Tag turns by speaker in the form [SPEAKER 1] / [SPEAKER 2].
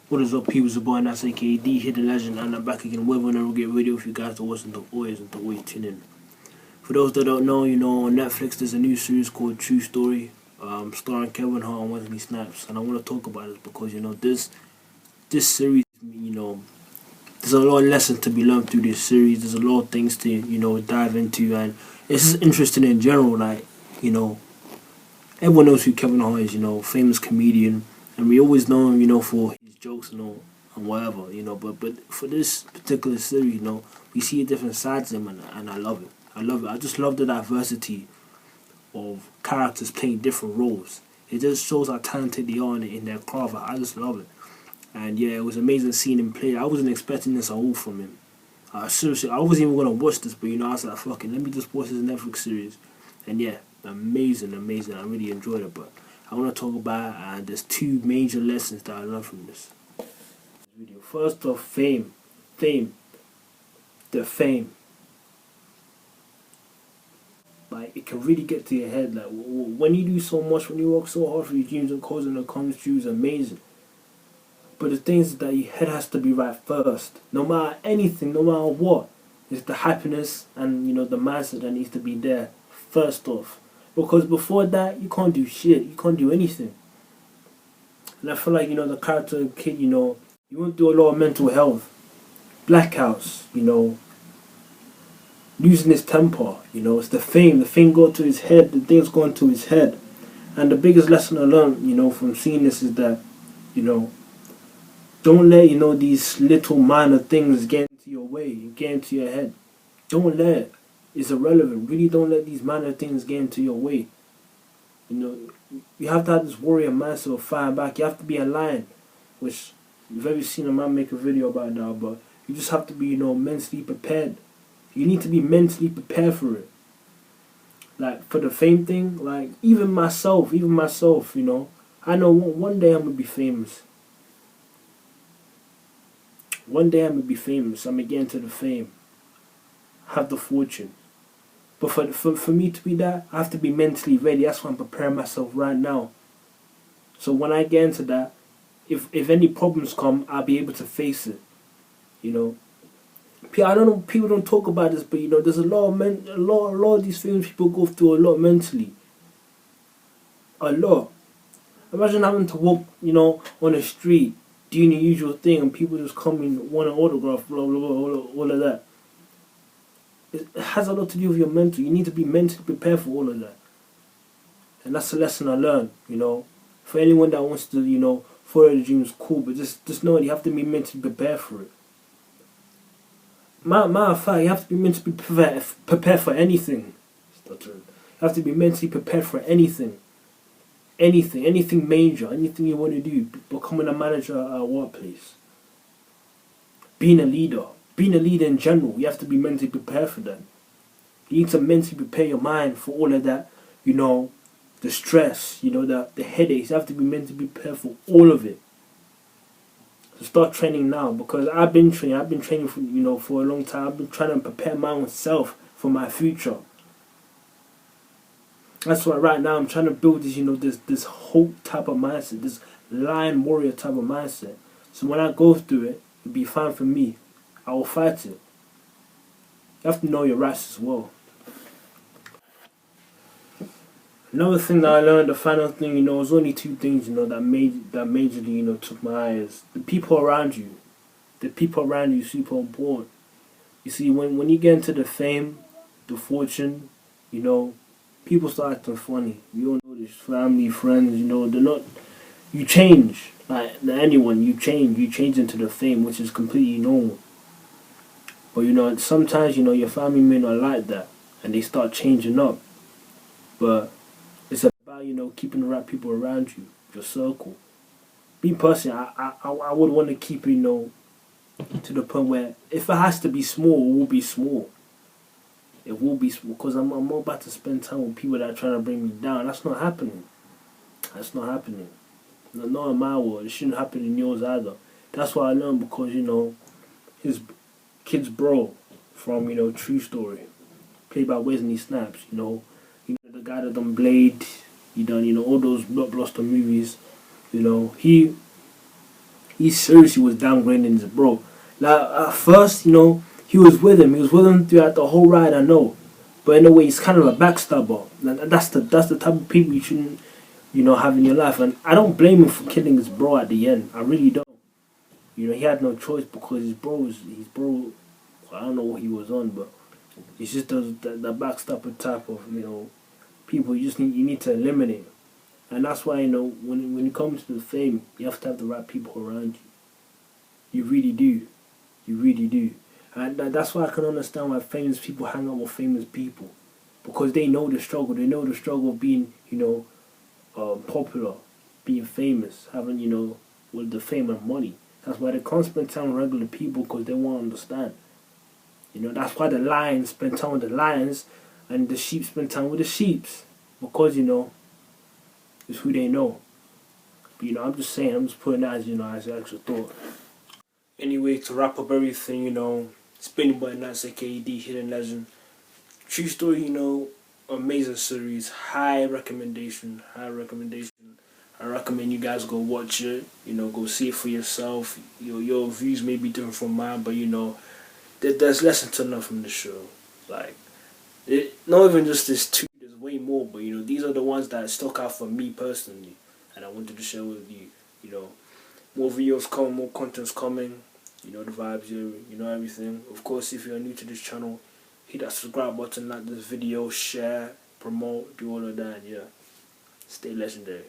[SPEAKER 1] What is up, people? It's your boy NATZ, aka Hidden Legend, and I'm back again with another great video for you guys to watch and to always tune in. For those that don't know, on Netflix there's a new series called True Story, starring Kevin Hart and Wesley Snipes, and I want to talk about it because this series, there's a lot of lessons to be learned through this series. There's a lot of things to dive into, and it's just interesting in general. Everyone knows who Kevin Hart is, famous comedian, and we always know him, for his jokes and whatever, but for this particular series, we see a different sides of him, and I love it. I love it. I just love the diversity of characters playing different roles. It just shows how talented they are in their craft. I just love it. And yeah, it was amazing seeing him play. I wasn't expecting this at all from him. Seriously, I wasn't even going to watch this, but I was like, fuck it, let me just watch this Netflix series. And yeah, amazing. I really enjoyed it. But I want to talk about, there's two major lessons that I learned from this video. First off, fame. The fame. Like, it can really get to your head. Like, when you do so much, when you work so hard for your dreams and cause and it comes true, is amazing. But the thing is that your head has to be right first. No matter anything, no matter what. It's the happiness and, the mindset that needs to be there first off. Because before that, you can't do shit. You can't do anything. And I feel like, the character of the kid, you went through a lot of mental health. Blackouts, losing his temper, it's the fame. The fame got to his head. The thing's gone to his head. And the biggest lesson I learned, from seeing this is that, don't let, these little minor things get into your way, get into your head. Don't let it. It's irrelevant. Really don't let these minor things get into your way. You have to have this warrior mindset of fighting back. You have to be a lion, which you've ever seen a man make a video about now, but you just have to be, mentally prepared. You need to be mentally prepared for it. Like, for the fame thing, like, even myself, I know one day I'm going to be famous. One day I'm going to be famous. I'm going to get into the fame. Have the fortune. But for me to be that, I have to be mentally ready. That's why I'm preparing myself right now. So when I get into that, if any problems come, I'll be able to face it. I don't know, people don't talk about this, but there's a lot of these things people go through a lot mentally. A lot. Imagine having to walk, on the street, doing the usual thing, and people just come in, want an autograph, blah blah blah, all of that. It has a lot to do with your mental. You need to be mentally prepared for all of that. And that's a lesson I learned, For anyone that wants to, follow the dreams, cool, but just know that you have to be mentally prepared for it. Matter of fact, you have to be mentally prepared for anything. You have to be mentally prepared for anything. Anything major, anything you want to do. Becoming a manager at a workplace. Being a leader in general, you have to be mentally prepared for that. You need to mentally prepare your mind for all of that, the stress, the headaches. You have to be mentally prepared for all of it. So start training now, because I've been training for a long time. I've been trying to prepare my own self for my future. That's why right now I'm trying to build this hope type of mindset, this lion warrior type of mindset. So when I go through it, it'll be fine for me. I will fight it. You have to know your rights as well. Another thing that I learned, the final thing, was only two things, that majorly, took my eyes. The people around you. The people around you is super important. You see, when you get into the fame, the fortune, people start acting funny. You all know this. Family, friends, they're not. You change. Like anyone, you change into the fame, which is completely normal. But sometimes, your family may not like that, and they start changing up. But it's about, keeping the right people around you, your circle. Me personally, I would want to keep it, to the point where if it has to be small, it will be small. It will be small, because I'm not about to spend time with people that are trying to bring me down. That's not happening. Not in my world. It shouldn't happen in yours either. That's what I learned, because, his kid's bro from, True Story, played by Wesley Snipes, the guy that done Blade, he done, all those blockbuster movies, he he seriously was downgrading his bro. Like at first, you know, he was with him throughout the whole ride. I know, but in a way, he's kind of a backstabber. And that's the type of people you shouldn't, you know, have in your life. And I don't blame him for killing his bro at the end. I really don't. You know, he had no choice because his bro. I don't know what he was on, but it's just the backstabber type of, you know, people you need to eliminate. And that's why, you know, when it comes to the fame, you have to have the right people around you. You really do. You really do. And that's why I can understand why famous people hang out with famous people. Because they know the struggle. They know the struggle of being, you know, popular, being famous, having, you know, with the fame and money. That's why they can't spend time with regular people because they won't understand. You know, that's why the lions spend time with the lions and the sheep spend time with the sheeps. Because, you know, it's who they know. But, you know, I'm just saying, I'm just putting that as, you know, as an extra thought. Anyway, to wrap up everything, you know, it's been your boy NATZ, aka N.HIDDEN Legend. True story, you know, amazing series, high recommendation. I recommend you guys go watch it, you know, go see it for yourself. Your views may be different from mine, but you know, there's lesson to learn from the show. Like, not even just this two, there's way more, but you know, these are the ones that stuck out for me personally, and I wanted to share with you. You know, more videos coming, more content's coming. You know the vibes, you know everything. Of course, if you're new to this channel, hit that subscribe button, like this video, share, promote, do all of that. Yeah, stay legendary.